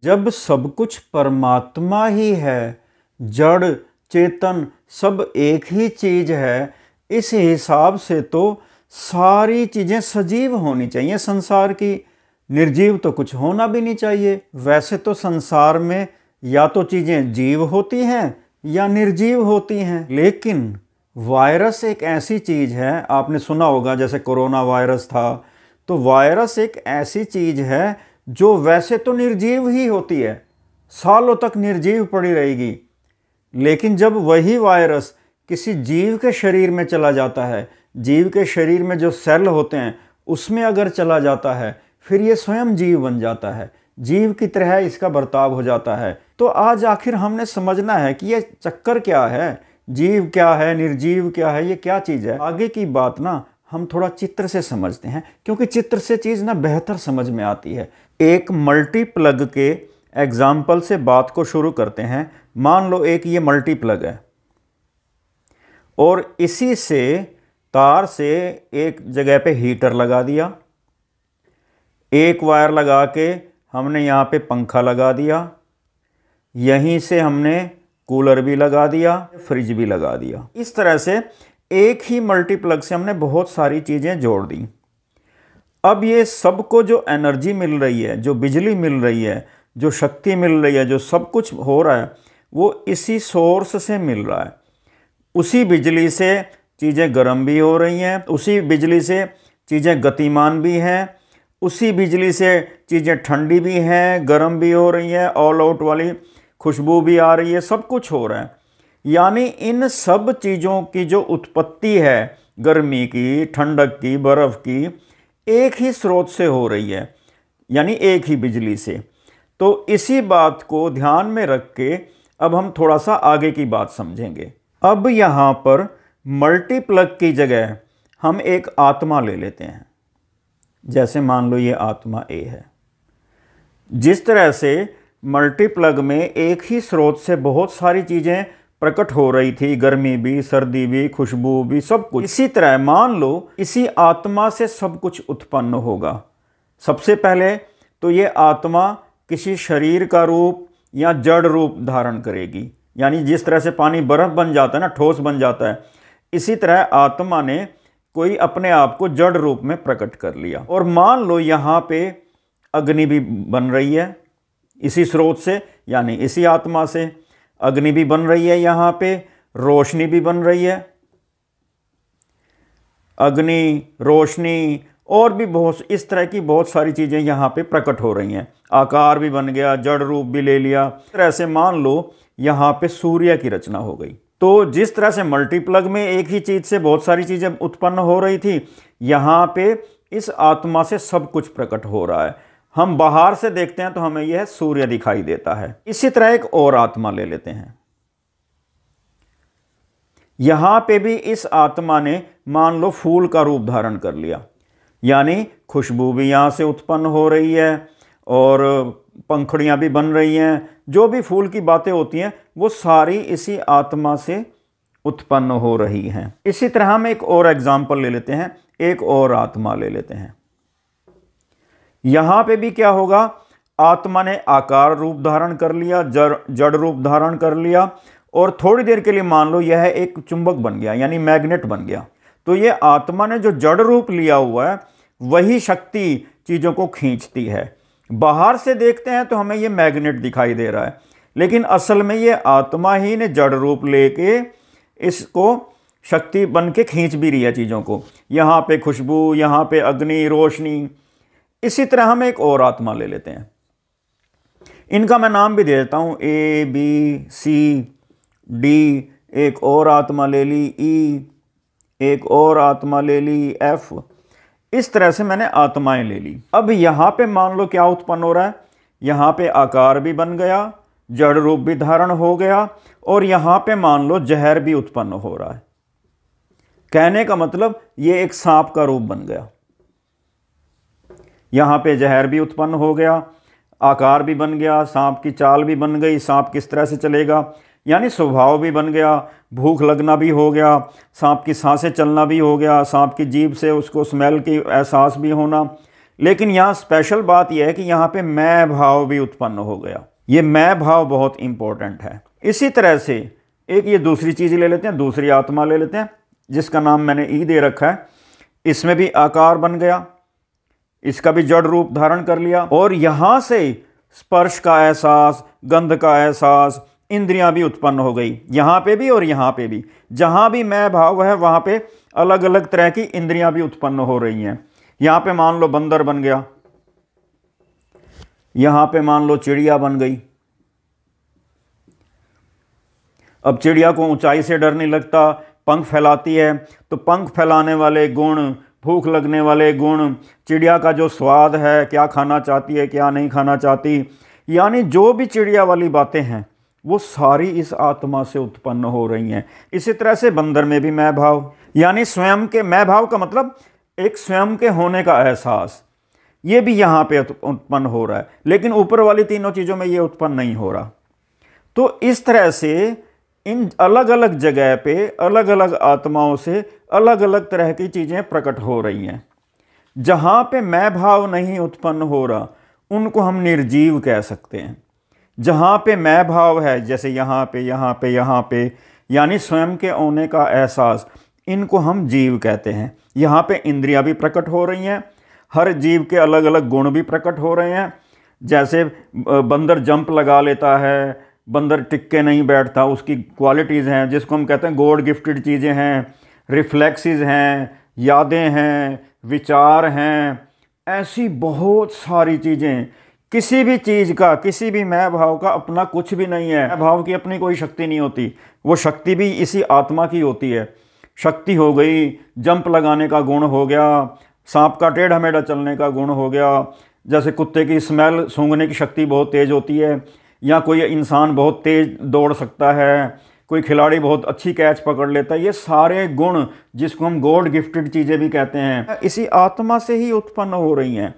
जब सब कुछ परमात्मा ही है, जड़ चेतन सब एक ही चीज है, इस हिसाब से तो सारी चीजें सजीव होनी चाहिए संसार की। निर्जीव तो कुछ होना भी नहीं चाहिए। वैसे तो संसार में या तो चीजें जीव होती हैं या निर्जीव होती हैं, लेकिन वायरस एक ऐसी चीज है, आपने सुना होगा जैसे कोरोना वायरस था, तो वायरस एक ऐसी चीज है जो वैसे तो निर्जीव ही होती है, सालों तक निर्जीव पड़ी रहेगी, लेकिन जब वही वायरस किसी जीव के शरीर में चला जाता है, जीव के शरीर में जो सेल होते हैं उसमें अगर चला जाता है, फिर ये स्वयं जीव बन जाता है, जीव की तरह इसका बर्ताव हो जाता है। तो आज आखिर हमने समझना है कि ये चक्कर क्या है, जीव क्या है, निर्जीव क्या है, ये क्या चीज़ है। आगे की बात ना हम थोड़ा चित्र से समझते हैं, क्योंकि चित्र से चीज़ ना बेहतर समझ में आती है। एक मल्टी प्लग के एग्जाम्पल से बात को शुरू करते हैं। मान लो एक ये मल्टी प्लग है और इसी से तार से एक जगह पे हीटर लगा दिया, एक वायर लगा के हमने यहाँ पे पंखा लगा दिया, यहीं से हमने कूलर भी लगा दिया, फ्रिज भी लगा दिया। इस तरह से एक ही मल्टी प्लग से हमने बहुत सारी चीज़ें जोड़ दी। अब ये सबको जो एनर्जी मिल रही है, जो बिजली मिल रही है, जो शक्ति मिल रही है, जो सब कुछ हो रहा है, वो इसी सोर्स से मिल रहा है। उसी बिजली से चीज़ें गर्म भी हो रही हैं, उसी बिजली से चीज़ें गतिमान भी हैं, उसी बिजली से चीज़ें ठंडी भी हैं, गर्म भी हो रही हैं, ऑल आउट वाली खुशबू भी आ रही है, सब कुछ हो रहा है। यानी इन सब चीज़ों की जो उत्पत्ति है, गर्मी की, ठंडक की, बर्फ़ की, एक ही स्रोत से हो रही है, यानी एक ही बिजली से। तो इसी बात को ध्यान में रख के अब हम थोड़ा सा आगे की बात समझेंगे। अब यहाँ पर मल्टी प्लग की जगह हम एक आत्मा ले लेते हैं। जैसे मान लो ये आत्मा ए है। जिस तरह से मल्टी प्लग में एक ही स्रोत से बहुत सारी चीज़ें प्रकट हो रही थी, गर्मी भी, सर्दी भी, खुशबू भी, सब कुछ, इसी तरह मान लो इसी आत्मा से सब कुछ उत्पन्न होगा। सबसे पहले तो ये आत्मा किसी शरीर का रूप या जड़ रूप धारण करेगी। यानी जिस तरह से पानी बर्फ़ बन जाता है ना, ठोस बन जाता है, इसी तरह आत्मा ने कोई अपने आप को जड़ रूप में प्रकट कर लिया। और मान लो यहाँ पे अग्नि भी बन रही है इसी स्रोत से, यानी इसी आत्मा से अग्नि भी बन रही है, यहाँ पे रोशनी भी बन रही है, अग्नि, रोशनी और भी बहुत इस तरह की बहुत सारी चीज़ें यहाँ पे प्रकट हो रही हैं। आकार भी बन गया, जड़ रूप भी ले लिया। इस तरह से मान लो यहाँ पे सूर्य की रचना हो गई। तो जिस तरह से मल्टीप्लग में एक ही चीज़ से बहुत सारी चीज़ें उत्पन्न हो रही थी, यहाँ पे इस आत्मा से सब कुछ प्रकट हो रहा है। हम बाहर से देखते हैं तो हमें यह सूर्य दिखाई देता है। इसी तरह एक और आत्मा ले लेते हैं। यहाँ पे भी इस आत्मा ने मान लो फूल का रूप धारण कर लिया, यानी खुशबू भी यहाँ से उत्पन्न हो रही है और पंखुड़ियाँ भी बन रही हैं। जो भी फूल की बातें होती हैं वो सारी इसी आत्मा से उत्पन्न हो रही हैं। इसी तरह हम एक और एग्जाम्पल ले लेते हैं, एक और आत्मा ले लेते हैं। यहाँ पे भी क्या होगा, आत्मा ने आकार रूप धारण कर लिया, जड़ रूप धारण कर लिया और थोड़ी देर के लिए मान लो यह एक चुंबक बन गया, यानी मैग्नेट बन गया। तो ये आत्मा ने जो जड़ रूप लिया हुआ है वही शक्ति चीज़ों को खींचती है। बाहर से देखते हैं तो हमें ये मैग्नेट दिखाई दे रहा है, लेकिन असल में ये आत्मा ही ने जड़ रूप लेके इसको शक्ति बन के खींच भी रही है चीज़ों को। यहाँ पे खुशबू, यहाँ पे अग्नि, रोशनी। इसी तरह हम एक और आत्मा ले लेते हैं। इनका मैं नाम भी दे देता हूँ, ए, बी, सी, डी। एक और आत्मा ले ली, ई। एक और आत्मा ले ली, एफ। इस तरह से मैंने आत्माएं ले ली। अब यहाँ पे मान लो क्या उत्पन्न हो रहा है, यहाँ पे आकार भी बन गया, जड़ रूप भी धारण हो गया और यहाँ पे मान लो जहर भी उत्पन्न हो रहा है। कहने का मतलब ये एक सांप का रूप बन गया। यहाँ पे जहर भी उत्पन्न हो गया, आकार भी बन गया, सांप की चाल भी बन गई, सांप किस तरह से चलेगा, यानी स्वभाव भी बन गया, भूख लगना भी हो गया, सांप की सांसें चलना भी हो गया, सांप की जीभ से उसको स्मेल की एहसास भी होना, लेकिन यहाँ स्पेशल बात यह है कि यहाँ पे मैं भाव भी उत्पन्न हो गया। ये मैं भाव बहुत इंपॉर्टेंट है। इसी तरह से एक ये दूसरी चीज़ ले लेते हैं, दूसरी आत्मा ले लेते हैं जिसका नाम मैंने ई दे रखा है। इसमें भी आकार बन गया, इसका भी जड़ रूप धारण कर लिया, और यहाँ से स्पर्श का एहसास, गंध का एहसास, इंद्रियां भी उत्पन्न हो गई, यहाँ पे भी और यहाँ पे भी। जहाँ भी मैं भाव है वहाँ पे अलग अलग तरह की इंद्रियां भी उत्पन्न हो रही हैं। यहाँ पे मान लो बंदर बन गया, यहाँ पे मान लो चिड़िया बन गई। अब चिड़िया को ऊंचाई से डर नहीं लगता, पंख फैलाती है, तो पंख फैलाने वाले गुण, भूख लगने वाले गुण, चिड़िया का जो स्वाद है, क्या खाना चाहती है क्या नहीं खाना चाहती, यानी जो भी चिड़िया वाली बातें हैं वो सारी इस आत्मा से उत्पन्न हो रही हैं। इसी तरह से बंदर में भी मैं भाव, यानी स्वयं के मैं भाव का मतलब एक स्वयं के होने का एहसास, ये भी यहाँ पे उत्पन्न हो रहा है, लेकिन ऊपर वाली तीनों चीज़ों में ये उत्पन्न नहीं हो रहा। तो इस तरह से इन अलग अलग जगह पे अलग अलग आत्माओं से अलग अलग तरह की चीज़ें प्रकट हो रही हैं। जहाँ पे मैं भाव नहीं उत्पन्न हो रहा उनको हम निर्जीव कह सकते हैं। जहाँ पे मैं भाव है, जैसे यहाँ पे यहाँ पे यहाँ पे, यानी स्वयं के होने का एहसास, इनको हम जीव कहते हैं। यहाँ पे इंद्रियां भी प्रकट हो रही हैं, हर जीव के अलग अलग गुण भी प्रकट हो रहे हैं। जैसे बंदर जंप लगा लेता है, बंदर टिक के नहीं बैठता, उसकी क्वालिटीज़ हैं जिसको हम कहते हैं गॉड गिफ्टेड चीज़ें हैं, रिफ्लेक्सेस हैं, यादें हैं, विचार हैं, ऐसी बहुत सारी चीज़ें। किसी भी चीज़ का, किसी भी मैं भाव का अपना कुछ भी नहीं है। मैं भाव की अपनी कोई शक्ति नहीं होती, वो शक्ति भी इसी आत्मा की होती है। शक्ति हो गई, जंप लगाने का गुण हो गया, सांप का टेढ़ा मेढ़ा चलने का गुण हो गया, जैसे कुत्ते की स्मेल सूंघने की शक्ति बहुत तेज़ होती है, या कोई इंसान बहुत तेज़ दौड़ सकता है, कोई खिलाड़ी बहुत अच्छी कैच पकड़ लेता है। ये सारे गुण जिसको हम गॉड गिफ्टेड चीज़ें भी कहते हैं, इसी आत्मा से ही उत्पन्न हो रही हैं।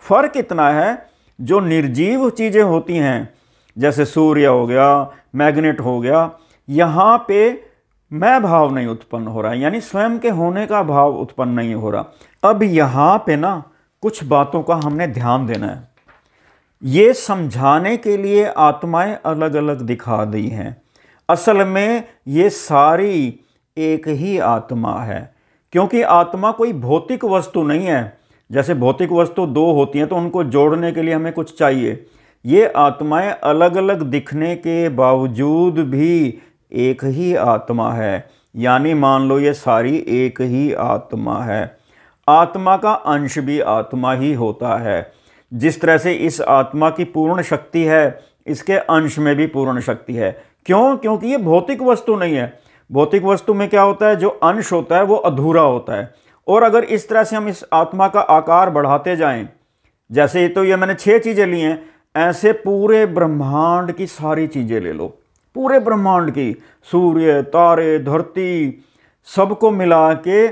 फ़र्क इतना है, जो निर्जीव चीज़ें होती हैं जैसे सूर्य हो गया, मैग्नेट हो गया, यहाँ पे मैं भाव नहीं उत्पन्न हो रहा है, यानी स्वयं के होने का भाव उत्पन्न नहीं हो रहा। अब यहाँ पे ना कुछ बातों का हमने ध्यान देना है। ये समझाने के लिए आत्माएं अलग अलग दिखा दी हैं, असल में ये सारी एक ही आत्मा है। क्योंकि आत्मा कोई भौतिक वस्तु नहीं है। जैसे भौतिक वस्तु दो होती हैं तो उनको जोड़ने के लिए हमें कुछ चाहिए। ये आत्माएं अलग अलग दिखने के बावजूद भी एक ही आत्मा है, यानी मान लो ये सारी एक ही आत्मा है। आत्मा का अंश भी आत्मा ही होता है। जिस तरह से इस आत्मा की पूर्ण शक्ति है, इसके अंश में भी पूर्ण शक्ति है। क्यों? क्योंकि ये भौतिक वस्तु नहीं है। भौतिक वस्तु में क्या होता है, जो अंश होता है वो अधूरा होता है। और अगर इस तरह से हम इस आत्मा का आकार बढ़ाते जाएं, जैसे तो ये मैंने 6 चीज़ें ली हैं, ऐसे पूरे ब्रह्मांड की सारी चीज़ें ले लो, पूरे ब्रह्मांड की, सूर्य, तारे, धरती, सबको मिला के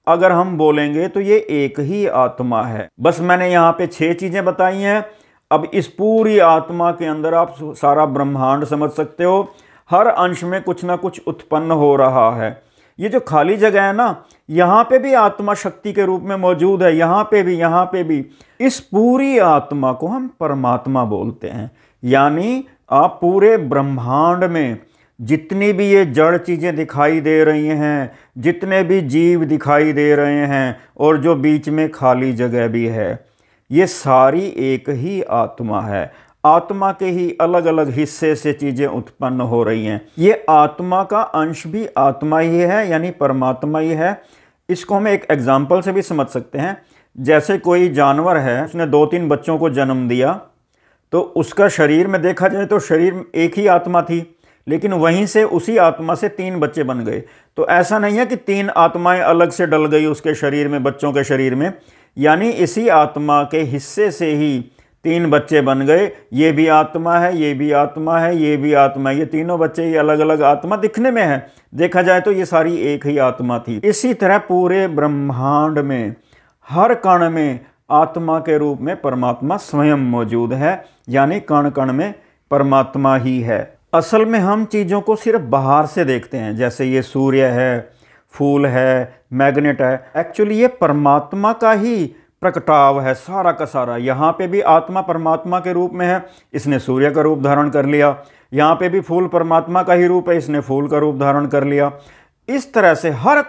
अगर हम बोलेंगे तो ये एक ही आत्मा है। बस मैंने यहाँ पे 6 चीज़ें बताई हैं। अब इस पूरी आत्मा के अंदर आप सारा ब्रह्मांड समझ सकते हो। हर अंश में कुछ ना कुछ उत्पन्न हो रहा है। ये जो खाली जगह है ना, यहाँ पे भी आत्मा शक्ति के रूप में मौजूद है, यहाँ पे भी, यहाँ पे भी। इस पूरी आत्मा को हम परमात्मा बोलते हैं। यानी आप पूरे ब्रह्मांड में जितनी भी ये जड़ चीज़ें दिखाई दे रही हैं, जितने भी जीव दिखाई दे रहे हैं, और जो बीच में खाली जगह भी है, ये सारी एक ही आत्मा है। आत्मा के ही अलग अलग हिस्से से चीज़ें उत्पन्न हो रही हैं। ये आत्मा का अंश भी आत्मा ही है, यानी परमात्मा ही है। इसको हम एक एग्जाम्पल से भी समझ सकते हैं। जैसे कोई जानवर है, उसने 2-3 बच्चों को जन्म दिया, तो उसका शरीर में देखा जाए तो शरीर एक ही आत्मा थी, लेकिन वहीं से उसी आत्मा से 3 बच्चे बन गए। तो ऐसा नहीं है कि 3 आत्माएं अलग से डल गई उसके शरीर में, बच्चों के शरीर में, यानी इसी आत्मा के हिस्से से ही 3 बच्चे बन गए। ये भी आत्मा है, ये भी आत्मा है, ये भी आत्मा है। ये तीनों बच्चे ये अलग अलग आत्मा दिखने में है, देखा जाए तो ये सारी एक ही आत्मा थी। इसी तरह पूरे ब्रह्मांड में हर कण में आत्मा के रूप में परमात्मा स्वयं मौजूद है, यानी कण कण में परमात्मा ही है। असल में हम चीज़ों को सिर्फ बाहर से देखते हैं, जैसे ये सूर्य है, फूल है, मैग्नेट है। एक्चुअली ये परमात्मा का ही प्रकटाव है सारा का सारा। यहाँ पे भी आत्मा परमात्मा के रूप में है, इसने सूर्य का रूप धारण कर लिया। यहाँ पे भी फूल परमात्मा का ही रूप है, इसने फूल का रूप धारण कर लिया। इस तरह से हर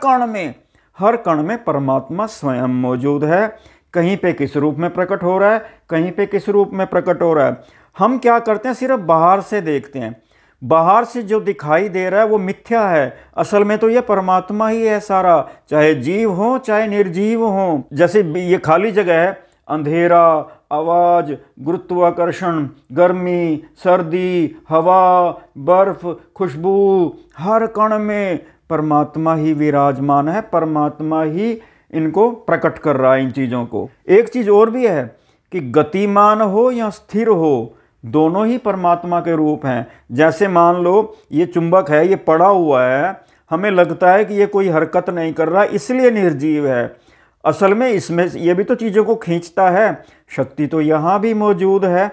कण में परमात्मा स्वयं मौजूद है। कहीं पे किस रूप में प्रकट हो रहा है, कहीं पे किस रूप में प्रकट हो रहा है। हम क्या करते हैं, सिर्फ बाहर से देखते हैं। बाहर से जो दिखाई दे रहा है वो मिथ्या है, असल में तो ये परमात्मा ही है सारा, चाहे जीव हो चाहे निर्जीव हो। जैसे ये खाली जगह है, अंधेरा, आवाज, गुरुत्वाकर्षण, गर्मी, सर्दी, हवा, बर्फ, खुशबू, हर कण में परमात्मा ही विराजमान है, परमात्मा ही इनको प्रकट कर रहा है इन चीज़ों को। एक चीज़ और भी है कि गतिमान हो या स्थिर हो, दोनों ही परमात्मा के रूप हैं। जैसे मान लो ये चुंबक है, ये पड़ा हुआ है, हमें लगता है कि ये कोई हरकत नहीं कर रहा इसलिए निर्जीव है, असल में इसमें ये भी तो चीज़ों को खींचता है, शक्ति तो यहाँ भी मौजूद है।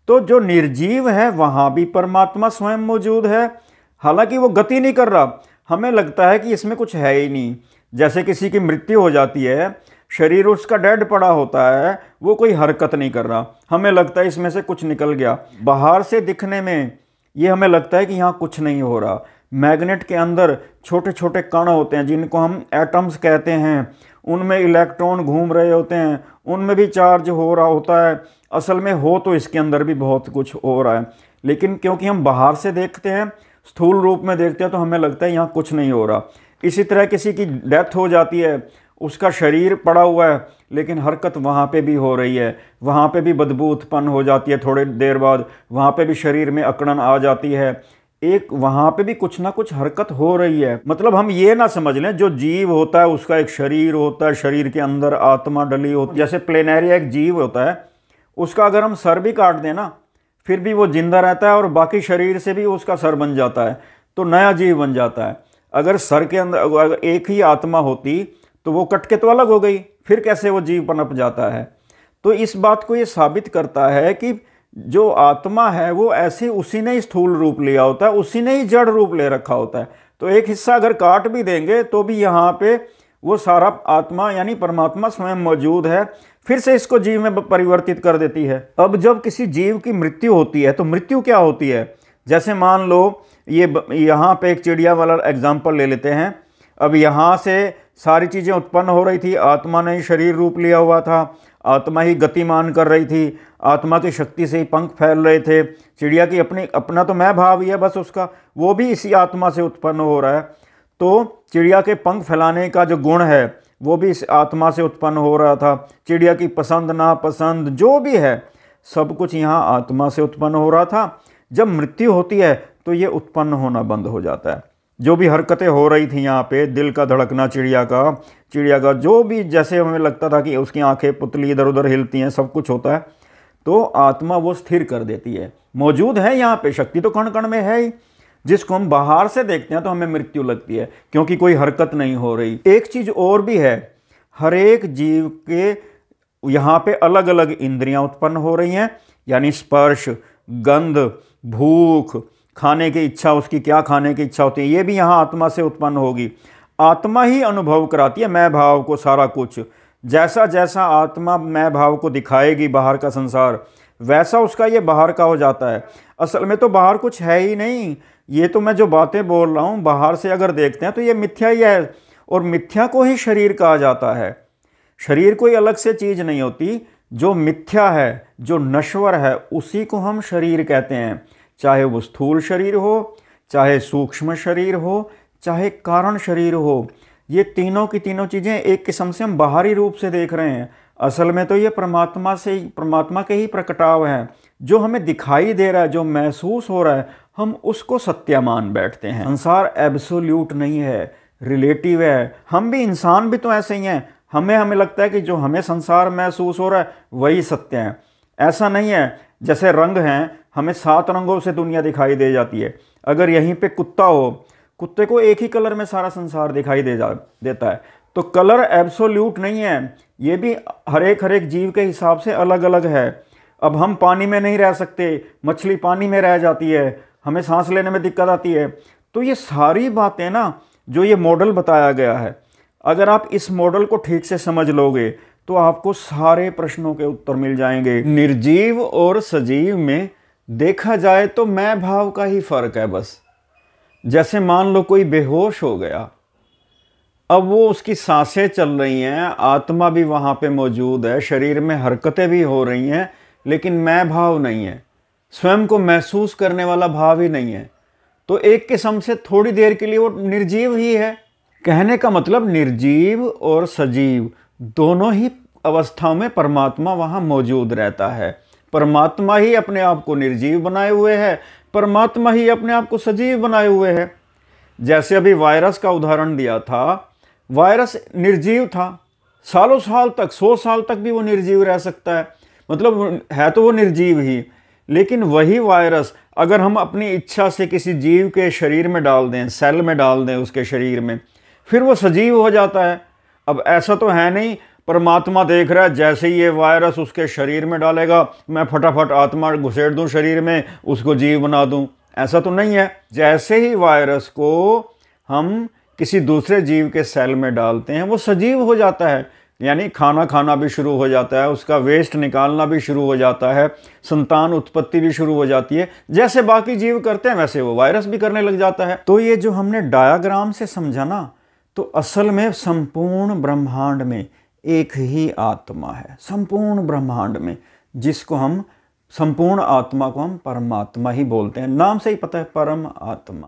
तो जो निर्जीव है वहाँ भी परमात्मा स्वयं मौजूद है, हालांकि वो गति नहीं कर रहा, हमें लगता है कि इसमें कुछ है ही नहीं। जैसे किसी की मृत्यु हो जाती है, शरीर उसका डेड पड़ा होता है, वो कोई हरकत नहीं कर रहा, हमें लगता है इसमें से कुछ निकल गया। बाहर से दिखने में ये हमें लगता है कि यहाँ कुछ नहीं हो रहा। मैग्नेट के अंदर छोटे छोटे कण होते हैं जिनको हम एटम्स कहते हैं, उनमें इलेक्ट्रॉन घूम रहे होते हैं, उनमें भी चार्ज हो रहा होता है। असल में हो तो इसके अंदर भी बहुत कुछ हो रहा है, लेकिन क्योंकि हम बाहर से देखते हैं, स्थूल रूप में देखते हैं, तो हमें लगता है यहाँ कुछ नहीं हो रहा। इसी तरह किसी की डेथ हो जाती है, उसका शरीर पड़ा हुआ है लेकिन हरकत वहाँ पे भी हो रही है, वहाँ पे भी बदबू उत्पन्न हो जाती है, थोड़ी देर बाद वहाँ पे भी शरीर में अकड़न आ जाती है, एक वहाँ पे भी कुछ ना कुछ हरकत हो रही है। मतलब हम ये ना समझ लें जो जीव होता है उसका एक शरीर होता है, शरीर के अंदर आत्मा डली होती है। जैसे प्लेनेरिया एक जीव होता है, उसका अगर हम सर भी काट दें ना फिर भी वो जिंदा रहता है और बाकी शरीर से भी उसका सर बन जाता है, तो नया जीव बन जाता है। अगर सर के अंदर अगर एक ही आत्मा होती तो वो कट के तो अलग हो गई, फिर कैसे वो जीव पनप जाता है। तो इस बात को ये साबित करता है कि जो आत्मा है वो ऐसे उसी ने स्थूल रूप लिया होता है, उसी ने ही जड़ रूप ले रखा होता है। तो एक हिस्सा अगर काट भी देंगे तो भी यहाँ पे वो सारा आत्मा यानी परमात्मा स्वयं मौजूद है, फिर से इसको जीव में परिवर्तित कर देती है। अब जब किसी जीव की मृत्यु होती है तो मृत्यु क्या होती है, जैसे मान लो ये यहाँ पे एक चिड़िया वाला एग्जाम्पल ले लेते हैं। अब यहाँ से सारी चीज़ें उत्पन्न हो रही थी, आत्मा ने ही शरीर रूप लिया हुआ था, आत्मा ही गतिमान कर रही थी, आत्मा की शक्ति से ही पंख फैल रहे थे। चिड़िया की अपना तो मैं भाव ही है बस उसका, वो भी इसी आत्मा से उत्पन्न हो रहा है। तो चिड़िया के पंख फैलाने का जो गुण है वो भी इस आत्मा से उत्पन्न हो रहा था। चिड़िया की पसंद नापसंद जो भी है सब कुछ यहाँ आत्मा से उत्पन्न हो रहा था। जब मृत्यु होती है तो ये उत्पन्न होना बंद हो जाता है। जो भी हरकतें हो रही थी यहाँ पे, दिल का धड़कना चिड़िया का जो भी, जैसे हमें लगता था कि उसकी आंखें पुतली इधर उधर हिलती हैं, सब कुछ होता है, तो आत्मा वो स्थिर कर देती है। मौजूद है यहाँ पे, शक्ति तो कण कण में है ही, जिसको हम बाहर से देखते हैं तो हमें मृत्यु लगती है क्योंकि कोई हरकत नहीं हो रही। एक चीज़ और भी है, हर एक जीव के यहाँ पे अलग अलग इंद्रियां उत्पन्न हो रही हैं, यानी स्पर्श, गंध, भूख, खाने की इच्छा, उसकी क्या खाने की इच्छा होती है, ये भी यहाँ आत्मा से उत्पन्न होगी। आत्मा ही अनुभव कराती है मैं भाव को, सारा कुछ। जैसा जैसा आत्मा मैं भाव को दिखाएगी बाहर का संसार, वैसा उसका ये बाहर का हो जाता है। असल में तो बाहर कुछ है ही नहीं, ये तो मैं जो बातें बोल रहा हूँ बाहर से अगर देखते हैं तो ये मिथ्या ही है, और मिथ्या को ही शरीर कहा जाता है। शरीर कोई अलग से चीज़ नहीं होती, जो मिथ्या है, जो नश्वर है, उसी को हम शरीर कहते हैं। चाहे वो स्थूल शरीर हो, चाहे सूक्ष्म शरीर हो, चाहे कारण शरीर हो, ये तीनों की तीनों चीज़ें एक किस्म से हम बाहरी रूप से देख रहे हैं। असल में तो ये परमात्मा के ही प्रकटाव हैं। जो हमें दिखाई दे रहा है, जो महसूस हो रहा है, हम उसको सत्य मान बैठते हैं। संसार एब्सोल्यूट नहीं है, रिलेटिव है। हम भी, इंसान भी तो ऐसे ही हैं। हमें लगता है कि जो हमें संसार महसूस हो रहा है वही सत्य है। ऐसा नहीं है। जैसे रंग हैं, हमें 7 रंगों से दुनिया दिखाई दे जाती है। अगर यहीं पे कुत्ता हो, कुत्ते को एक ही कलर में सारा संसार दिखाई देता है। तो कलर एब्सोल्यूट नहीं है, ये भी हर एक जीव के हिसाब से अलग अलग है। अब हम पानी में नहीं रह सकते, मछली पानी में रह जाती है, हमें सांस लेने में दिक्कत आती है। तो ये सारी बातें ना, जो ये मॉडल बताया गया है, अगर आप इस मॉडल को ठीक से समझ लोगे तो आपको सारे प्रश्नों के उत्तर मिल जाएंगे। निर्जीव और सजीव में देखा जाए तो मैं भाव का ही फर्क है बस। जैसे मान लो कोई बेहोश हो गया, अब वो उसकी सांसें चल रही हैं, आत्मा भी वहाँ पे मौजूद है, शरीर में हरकतें भी हो रही हैं, लेकिन मैं भाव नहीं है, स्वयं को महसूस करने वाला भाव ही नहीं है। तो एक किस्म से थोड़ी देर के लिए वो निर्जीव ही है। कहने का मतलब निर्जीव और सजीव दोनों ही अवस्थाओं में परमात्मा वहाँ मौजूद रहता है। परमात्मा ही अपने आप को निर्जीव बनाए हुए है, परमात्मा ही अपने आप को सजीव बनाए हुए है। जैसे अभी वायरस का उदाहरण दिया था, वायरस निर्जीव था, सालों साल तक, 100 साल तक भी वो निर्जीव रह सकता है, मतलब है तो वो निर्जीव ही। लेकिन वही वायरस अगर हम अपनी इच्छा से किसी जीव के शरीर में डाल दें, सेल में डाल दें उसके शरीर में, फिर वो सजीव हो जाता है। अब ऐसा तो है नहीं परमात्मा देख रहा है जैसे ही ये वायरस उसके शरीर में डालेगा मैं फटाफट आत्मा घुसेड़ दूं शरीर में, उसको जीव बना दूं, ऐसा तो नहीं है। जैसे ही वायरस को हम किसी दूसरे जीव के सेल में डालते हैं वो सजीव हो जाता है, यानी खाना खाना भी शुरू हो जाता है, उसका वेस्ट निकालना भी शुरू हो जाता है, संतान उत्पत्ति भी शुरू हो जाती है। जैसे बाकी जीव करते हैं वैसे वो वायरस भी करने लग जाता है। तो ये जो हमने डायग्राम से समझा ना, तो असल में संपूर्ण ब्रह्मांड में एक ही आत्मा है, संपूर्ण ब्रह्मांड में, जिसको हम संपूर्ण आत्मा को हम परमात्मा ही बोलते हैं, नाम से ही पता है, परम आत्मा।